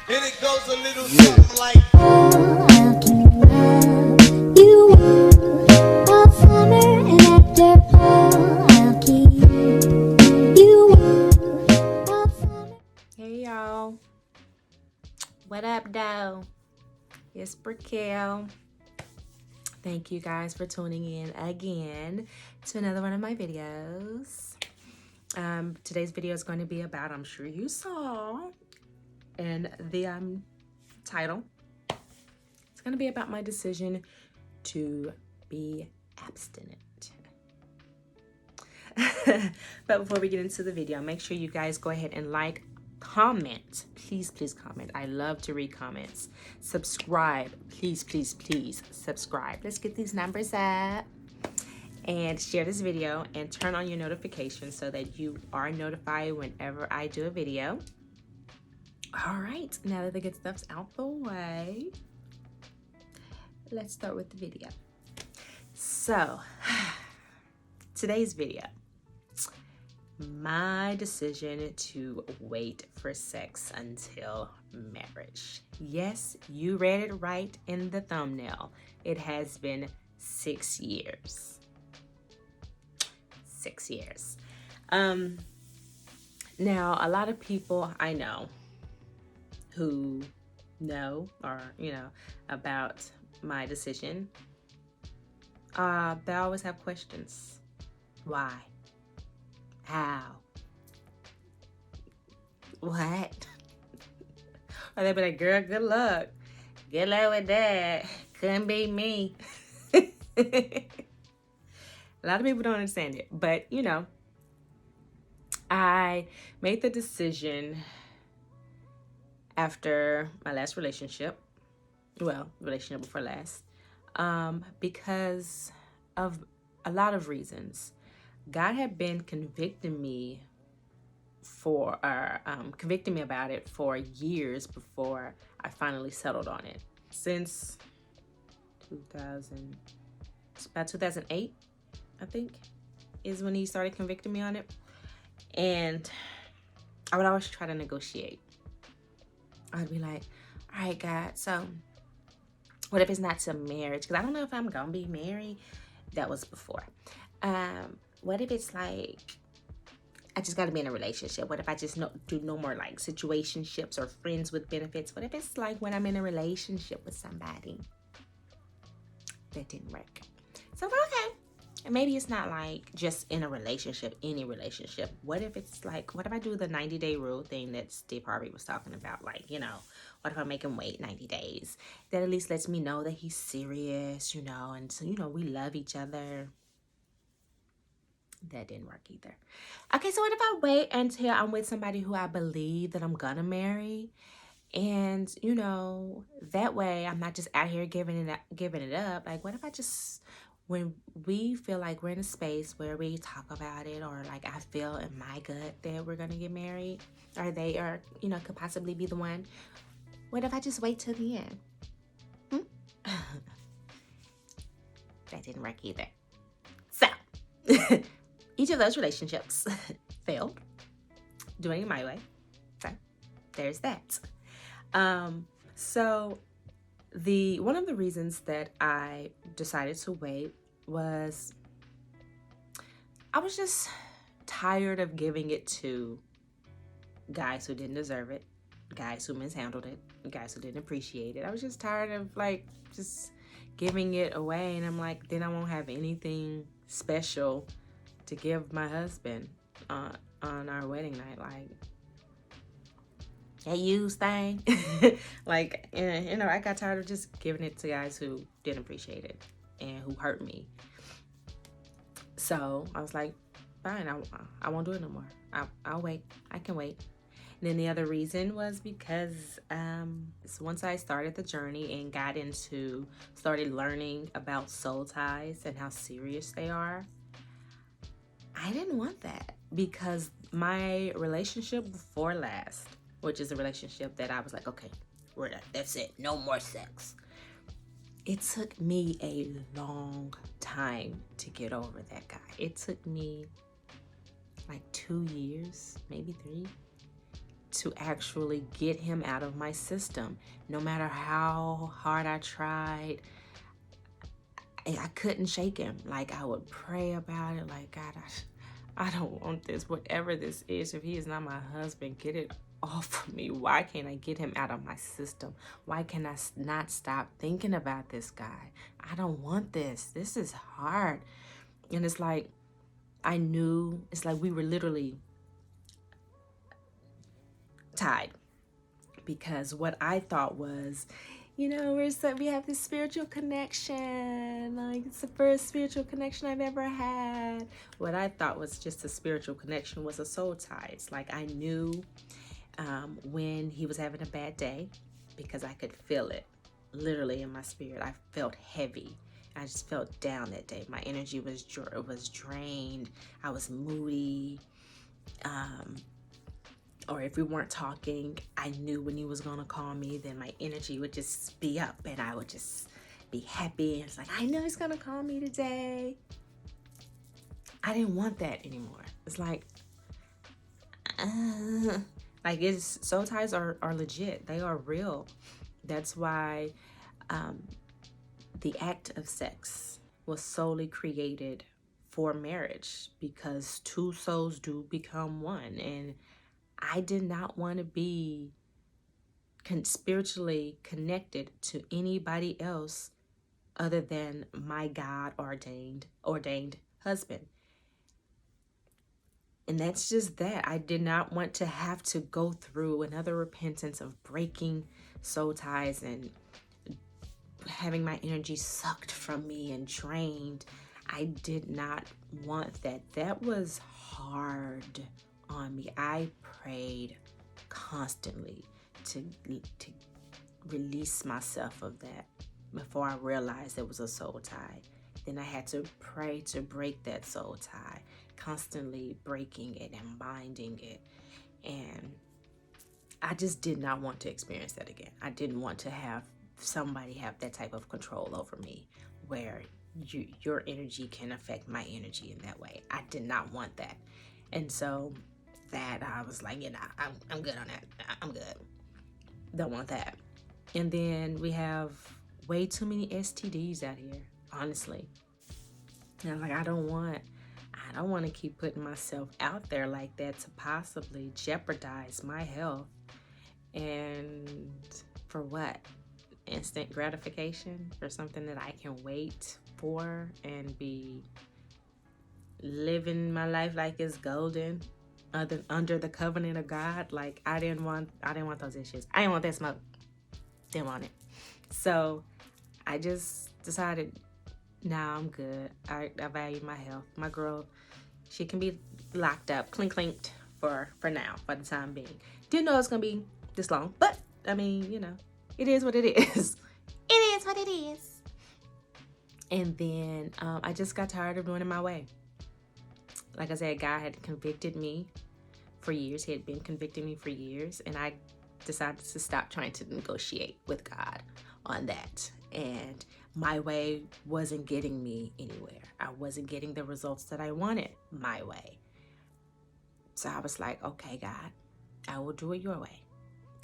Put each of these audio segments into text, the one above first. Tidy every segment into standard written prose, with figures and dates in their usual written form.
And it goes a little something like, I'll keep love you warm all summer, and after fall, I'll keep you warm all summer. Hey y'all, what up, though? It's Brickell. Thank you guys for tuning in again to another one of my videos. Today's video is going to be about, I'm sure you saw in the title, it's going to be about my decision to be abstinent. But before we get into the video, make sure you guys go ahead and like, comment, please comment. I love to read comments. Subscribe, please subscribe. Let's get these numbers up, and share this video and turn on your notifications so that you are notified whenever I do a video. All right, now that the good stuff's out the way, let's start with the video. So today's video, my decision to wait for sex until marriage. Yes, you read it right in the thumbnail. It has been 6 years. 6 years. Now, a lot of people I know who know or, about my decision, they always have questions. Why? How? What? Or they be like, girl, good luck. Good luck with that. Couldn't be me. A lot of people don't understand it. But, I made the decision after my last relationship. Well, relationship before last. Because of a lot of reasons. God had been convicting me about it for years before I finally settled on it. Since about 2008, I think, is when he started convicting me on it. And I would always try to negotiate. I'd be like, all right, God, so what if it's not to marriage? Because I don't know if I'm gonna be married. That was before. What if it's like I just gotta be in a relationship? What if I just do no more like situationships or friends with benefits? What if it's like when I'm in a relationship with somebody? That didn't work. So okay. And maybe it's not like just in a relationship, any relationship. What if it's like, what if I do the 90-day rule thing that Steve Harvey was talking about? Like, what if I make him wait 90 days? That at least lets me know that he's serious, and so, we love each other. That didn't work either. Okay, so what if I wait until I'm with somebody who I believe that I'm gonna marry? And, that way I'm not just out here giving it up. Like, what if I just, when we feel like we're in a space where we talk about it, or like I feel in my gut that we're gonna get married, or they are, could possibly be the one. What if I just wait till the end? That didn't work either. So, each of those relationships failed, doing it my way. So, there's that. So one of the reasons that I decided to wait was I was just tired of giving it to guys who didn't deserve it, guys who mishandled it, guys who didn't appreciate it. I was just tired of just giving it away, and I'm like, then I won't have anything special to give my husband on our wedding night. Like, that used thing. Like, I got tired of just giving it to guys who didn't appreciate it and who hurt me. So I was like, fine, I won't do it no more. I'll wait. I can wait. And then the other reason was because once I started the journey and started learning about soul ties and how serious they are, I didn't want that, because my relationship before last, which is a relationship that I was like, okay, we're done. That's it. No more sex. It took me a long time to get over that guy. It took me like 2 years, maybe 3, to actually get him out of my system. No matter how hard I tried, I couldn't shake him. Like, I would pray about it, like, God, I don't want this, whatever this is. If he is not my husband, get it off of me. Why can't I get him out of my system? Why can I not stop thinking about this guy? I don't want this. This is hard. And it's like, I knew, it's like we were literally tied, because what I thought was, we have this spiritual connection, like it's the first spiritual connection I've ever had. What I thought was just a spiritual connection was a soul tie. It's like I knew when he was having a bad day, because I could feel it literally in my spirit. I felt heavy. I just felt down that day. My energy was drained. I was moody. Or if we weren't talking, I knew when he was gonna call me, then my energy would just be up and I would just be happy. It's like, I know he's gonna call me today. I didn't want that anymore. It's like soul ties are legit. They are real. That's why the act of sex was solely created for marriage, because two souls do become one. And I did not want to be spiritually connected to anybody else other than my God ordained husband. And that's just that. I did not want to have to go through another repentance of breaking soul ties and having my energy sucked from me and drained. I did not want that. That was hard on me. I prayed constantly to release myself of that before I realized it was a soul tie. Then I had to pray to break that soul tie, constantly breaking it and binding it. And I just did not want to experience that again. I didn't want to have somebody have that type of control over me, where your energy can affect my energy in that way. I did not want that. And so that I was like, I'm good on that. I'm good. Don't want that. And then we have way too many STDs out here, honestly. And I'm like, I don't want to keep putting myself out there like that to possibly jeopardize my health. And for what? Instant gratification, for something that I can wait for and be living my life like it's golden, under the covenant of God. Like, I didn't want those issues. I didn't want that smoke. Didn't want it. So I just decided, nah, I'm good. I value my health. My girl, she can be locked up, clinked for now, for the time being. Didn't know it's gonna be this long, but I mean, it is what it is. It is what it is. And then I just got tired of doing it my way. Like I said, God had convicted me for years. He had been convicting me for years. And I decided to stop trying to negotiate with God on that. And my way wasn't getting me anywhere. I wasn't getting the results that I wanted my way. So I was like, okay, God, I will do it your way.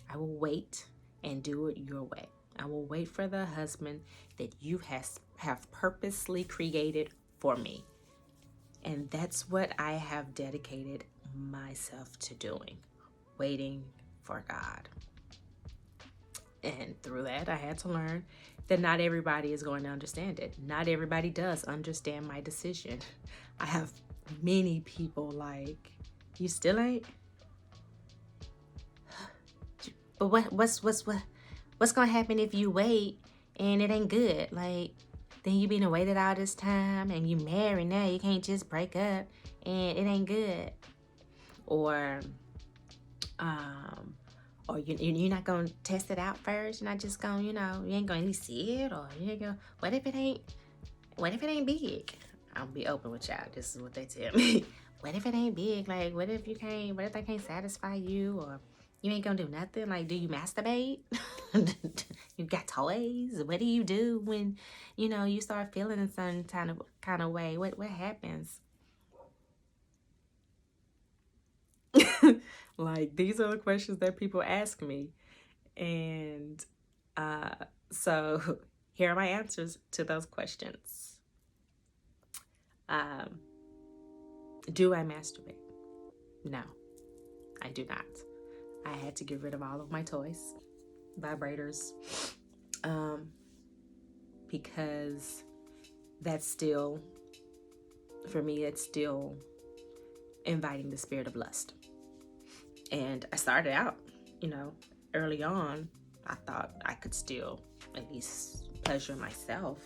I will wait and do it your way. I will wait for the husband that you have purposely created for me. And that's what I have dedicated myself to doing, waiting for God. And through that, I had to learn that not everybody is going to understand it. Not everybody does understand my decision. I have many people like, you still ain't? But what's gonna happen if you wait and it ain't good? Like, then you been waited all this time and you married now. You can't just break up and it ain't good. Or you're not gonna test it out first. You're not just gonna, you ain't gonna at least see it, or you ain't gonna. What if it ain't big? I'll be open with y'all. This is what they tell me. What if it ain't big? Like, what if they can't satisfy you, or you ain't gonna do nothing? Like, do you masturbate? You got toys? What do you do when, you start feeling in some kind of way? What happens? Like, these are the questions that people ask me. And so here are my answers to those questions. Do I masturbate? No, I do not. I had to get rid of all of my toys, vibrators, because that's still, for me, it's still inviting the spirit of lust. And I started out, early on, I thought I could still at least pleasure myself.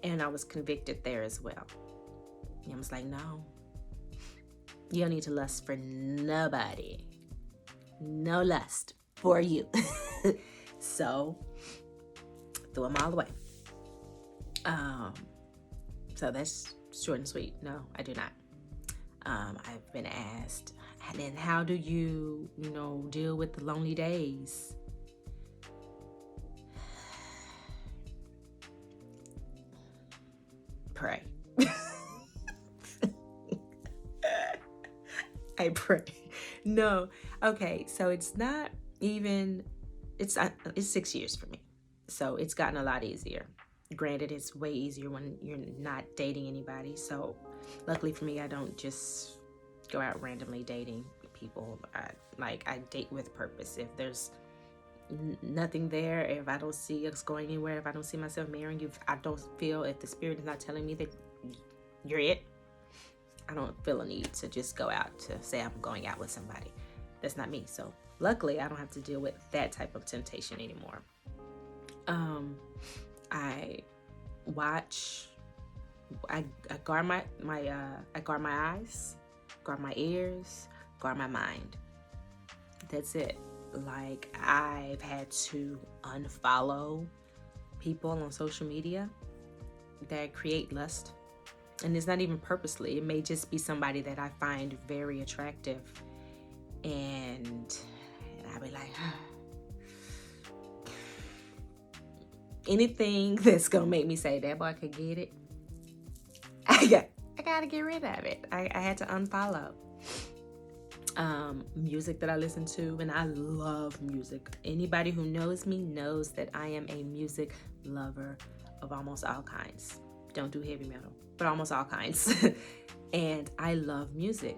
And I was convicted there as well. And I was like, no, you don't need to lust for nobody. No lust for you. So, threw them all away. So that's short and sweet. No, I do not. I've been asked, and then how do you, deal with the lonely days? Pray. I pray. No. Okay, so it's not even, it's 6 years for me. So it's gotten a lot easier. Granted, it's way easier when you're not dating anybody. So luckily for me, I don't just go out randomly dating people. I date with purpose. If there's nothing there, if I don't see us going anywhere, if I don't see myself marrying you, if I don't feel, if the spirit is not telling me that you're it, I don't feel a need to just go out to say I'm going out with somebody. That's not me. So luckily, I don't have to deal with that type of temptation anymore. I watch. I guard my eyes, guard my ears, guard my mind. That's it. Like, I've had to unfollow people on social media that create lust. And it's not even purposely. It may just be somebody that I find very attractive. And I'll be like, anything that's going to make me say, that boy could get it, I got to get rid of it. I had to unfollow. Music that I listen to, and I love music. Anybody who knows me knows that I am a music lover of almost all kinds. Don't do heavy metal, but almost all kinds. And I love music.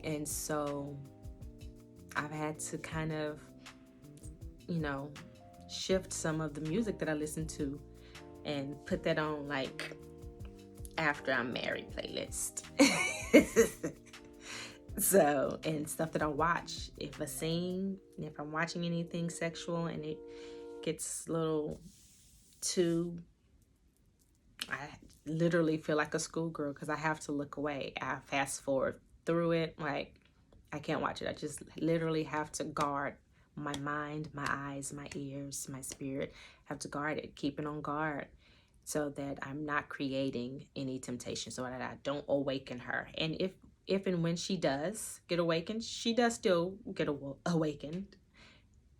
And so I've had to kind of, shift some of the music that I listen to and put that on like after I'm married playlist. So, and stuff that I watch. If I'm watching anything sexual and it gets a little too, I literally feel like a schoolgirl because I have to look away. I fast forward through it. Like, I can't watch it. I just literally have to guard my mind, my eyes, my ears, my spirit. I have to guard it, keep it on guard so that I'm not creating any temptation, so that I don't awaken her. And if and when she does get awakened, she does still get awakened,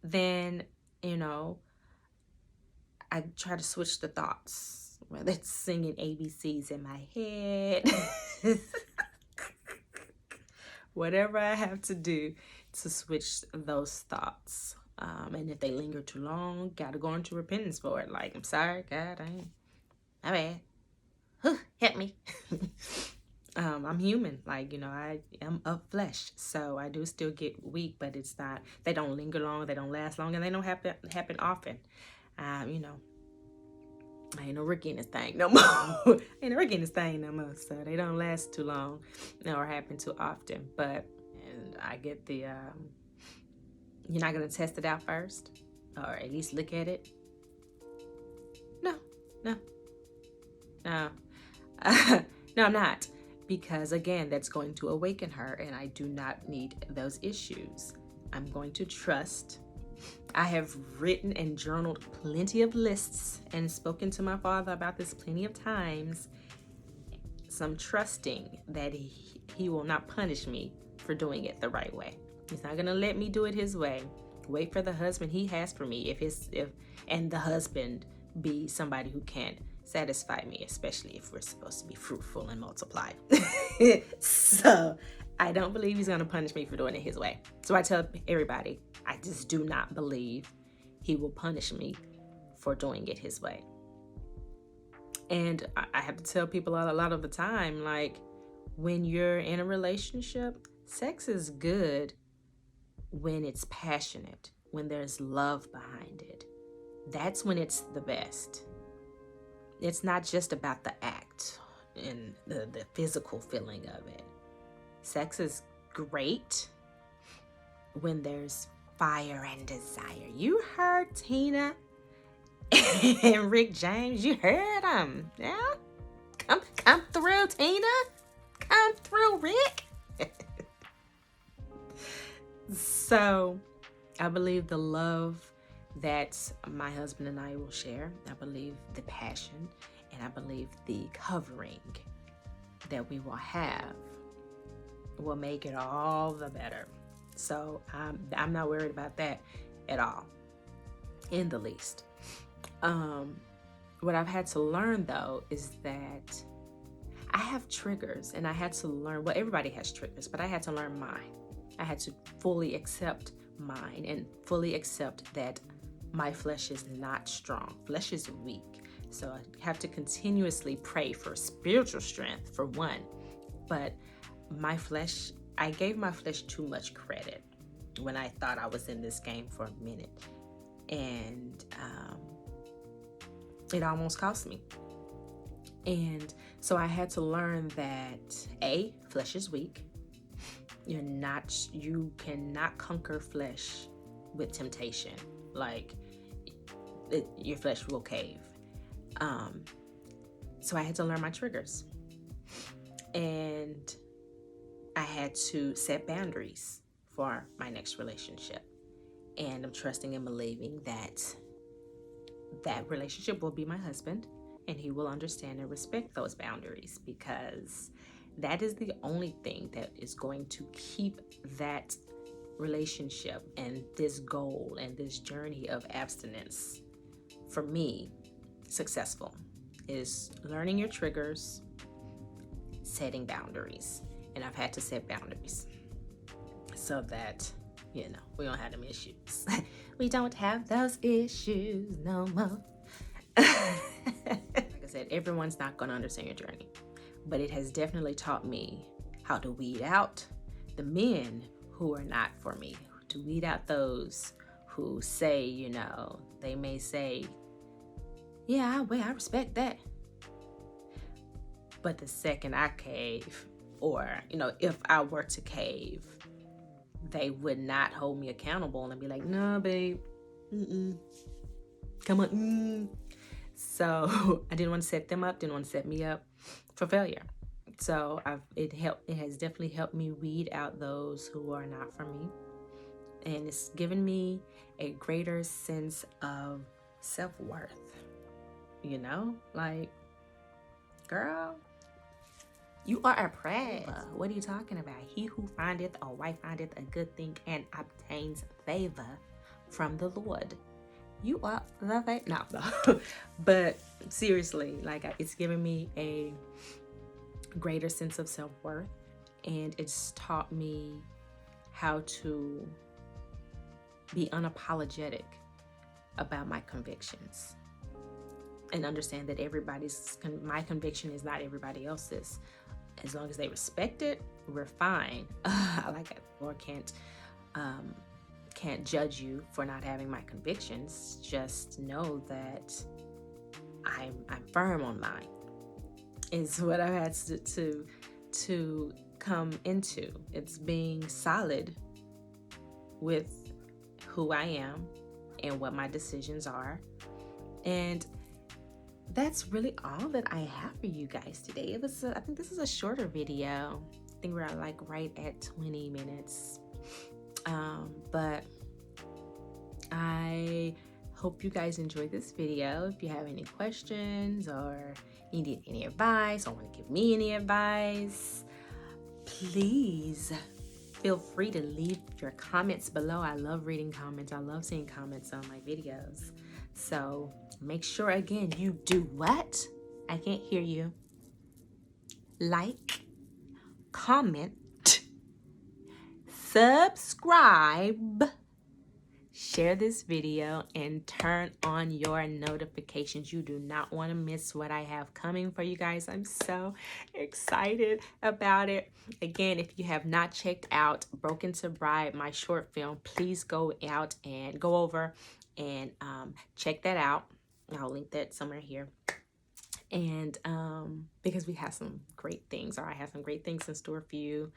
then, I try to switch the thoughts, whether it's singing ABCs in my head, whatever I have to do to switch those thoughts. And if they linger too long, gotta go into repentance for it. Like, I'm sorry, God, my bad. Help me. I'm human. Like, I am of flesh. So I do still get weak, but it's not, they don't linger long, they don't last long, and they don't happen often. I ain't no Ricky in this thing no more. Ain't no Ricky in this thing no more. So they don't last too long or happen too often. But, and I get the, you're not going to test it out first? Or at least look at it? No. No, I'm not. Because, again, that's going to awaken her, and I do not need those issues. I'm going to trust. I have written and journaled plenty of lists and spoken to my father about this plenty of times. So I'm trusting that he will not punish me for doing it the right way. He's not going to let me do it his way. Wait for the husband he has for me. And the husband be somebody who can't satisfy me, especially if we're supposed to be fruitful and multiply. So I don't believe he's going to punish me for doing it his way. So I tell everybody, I just do not believe he will punish me for doing it his way. And I have to tell people a lot of the time, like, when you're in a relationship, sex is good when it's passionate, when there's love behind it. That's when it's the best. It's not just about the act and the physical feeling of it. Sex is great when there's fire and desire. You heard Tina and Rick James. You heard them. Yeah? Come through, Tina. Come through, Rick. So I believe the love that my husband and I will share, I believe the passion, and I believe the covering that we will have will make it all the better. So I'm not worried about that at all, in the least. What I've had to learn, though, is that I have triggers, and I had to learn, well, everybody has triggers, but I had to learn mine. I had to fully accept mine and fully accept that my flesh is not strong. Flesh is weak. So I have to continuously pray for spiritual strength, for one. But my flesh, I gave my flesh too much credit when I thought I was in this game for a minute. And it almost cost me. And so I had to learn that flesh is weak. You cannot conquer flesh with temptation. Like, your flesh will cave. So I had to learn my triggers. And I had to set boundaries for my next relationship. And I'm trusting and believing that that relationship will be my husband, and he will understand and respect those boundaries, because that is the only thing that is going to keep that relationship and this goal and this journey of abstinence, for me, successful, is learning your triggers, setting boundaries. And I've had to set boundaries so that, we don't have them issues. We don't have those issues no more. Like I said, everyone's not going to understand your journey, but it has definitely taught me how to weed out the men who are not for me, to weed out those who say, they may say, yeah, I respect that. But the second I cave, or, if I were to cave, they would not hold me accountable and be like, no, babe, come on. So I didn't want to set them up, didn't want to set me up for failure. So it has definitely helped me weed out those who are not for me. And it's given me a greater sense of self-worth. Like, girl, you are a prize. What are you talking about? He who findeth a wife findeth a good thing and obtains favor from the Lord. You are the favor. No. But seriously, like, it's given me a greater sense of self-worth, and it's taught me how to be unapologetic about my convictions, and understand that my conviction is not everybody else's. As long as they respect it, we're fine. Or can't judge you for not having my convictions. Just know that I'm firm on mine. Is what I've had to come into. It's being solid with who I am and what my decisions are. And that's really all that I have for you guys today. I think this is a shorter video. I think we're right at 20 minutes. But I hope you guys enjoyed this video. If you have any questions, or you need any advice, or want to give me any advice, please feel free to leave your comments below. I love reading comments. I love seeing comments on my videos. So make sure, again, you do what? I can't hear you. Like, comment, subscribe, share this video, and turn on your notifications. You do not want to miss what I have coming for you guys. I'm so excited about it. Again, if you have not checked out Broken to Bride, my short film, please go out and go over and check that out. I'll link that somewhere here. And because we have some great things, or I have some great things in store for you,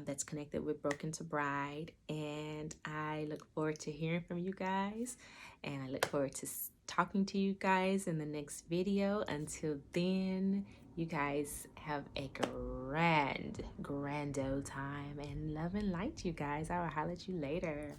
that's connected with Broken to Bride. And I look forward to hearing from you guys, and I look forward to talking to you guys in the next video. Until then, you guys have a grand old time, and love and light, you guys. I will holler at you later.